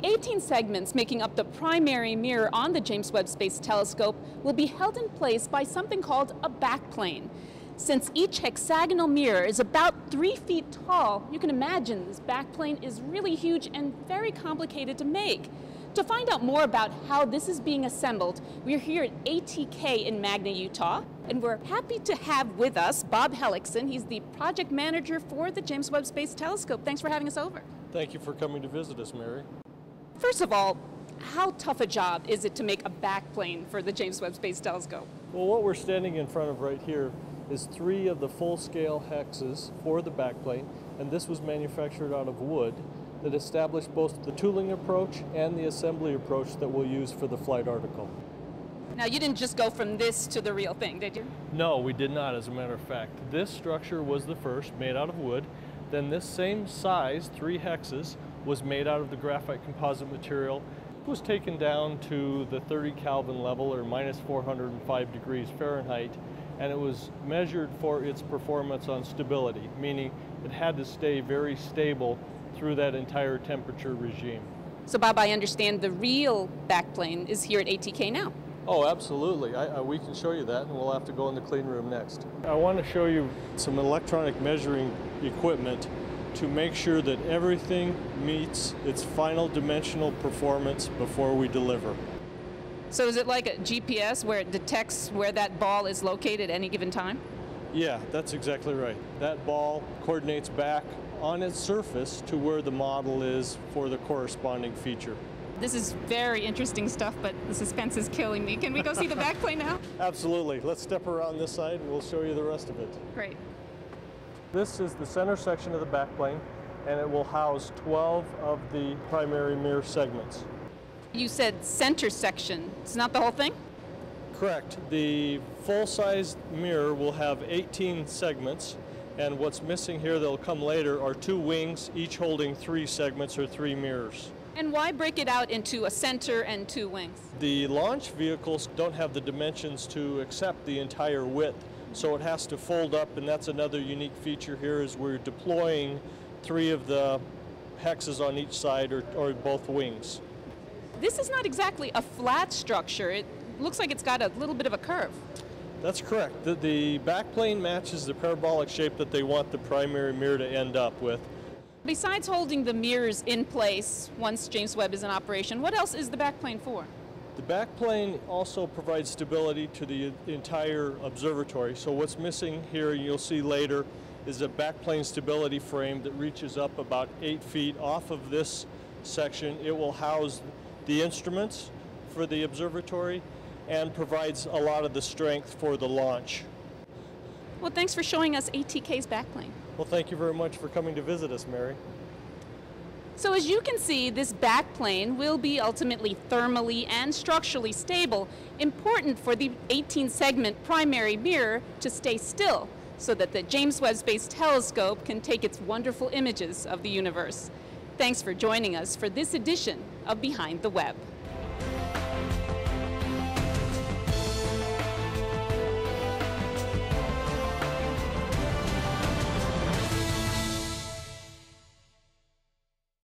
The 18 segments making up the primary mirror on the James Webb Space Telescope will be held in place by something called a backplane. Since each hexagonal mirror is about 3 feet tall, you can imagine this backplane is really huge and very complicated to make. To find out more about how this is being assembled, we're here at ATK in Magna, Utah, and we're happy to have with us Bob Hellickson. He's the project manager for the James Webb Space Telescope. Thanks for having us over. Thank you for coming to visit us, Mary. First of all, how tough a job is it to make a backplane for the James Webb Space Telescope? Well, what we're standing in front of right here is 3 of the full-scale hexes for the backplane, and this was manufactured out of wood that established both the tooling approach and the assembly approach that we'll use for the flight article. Now, you didn't just go from this to the real thing, did you? No, we did not, as a matter of fact. This structure was the first, made out of wood. Then this same size, 3 hexes, was made out of the graphite composite material. It was taken down to the 30 Kelvin level, or minus 405 degrees Fahrenheit, and it was measured for its performance on stability, meaning it had to stay very stable through that entire temperature regime. So, Bob, I understand the real backplane is here at ATK now. Oh, absolutely. We can show you that, and we'll have to go in the clean room next. I want to show you some electronic measuring equipment to make sure that everything meets its final dimensional performance before we deliver. So is it like a GPS where it detects where that ball is located at any given time? Yeah, that's exactly right. That ball coordinates back on its surface to where the model is for the corresponding feature. This is very interesting stuff, but the suspense is killing me. Can we go see the backplane now? Absolutely. Let's step around this side and we'll show you the rest of it. Great. This is the center section of the backplane, and it will house 12 of the primary mirror segments. You said center section. It's not the whole thing? Correct. The full-size mirror will have 18 segments, and what's missing here that'll come later are 2 wings, each holding 3 segments or 3 mirrors. And why break it out into a center and 2 wings? The launch vehicles don't have the dimensions to accept the entire width, so it has to fold up, and that's another unique feature here is we're deploying 3 of the hexes on each side or both wings. This is not exactly a flat structure. It looks like it's got a little bit of a curve. That's correct. The backplane matches the parabolic shape that they want the primary mirror to end up with. Besides holding the mirrors in place once James Webb is in operation, what else is the backplane for? The backplane also provides stability to the entire observatory. So what's missing here, you'll see later, is a backplane stability frame that reaches up about 8 feet off of this section. It will house the instruments for the observatory and provides a lot of the strength for the launch. Well, thanks for showing us ATK's backplane. Well, thank you very much for coming to visit us, Mary. So as you can see, this backplane will be ultimately thermally and structurally stable, important for the 18-segment primary mirror to stay still so that the James Webb Space Telescope can take its wonderful images of the universe. Thanks for joining us for this edition of Behind the Webb.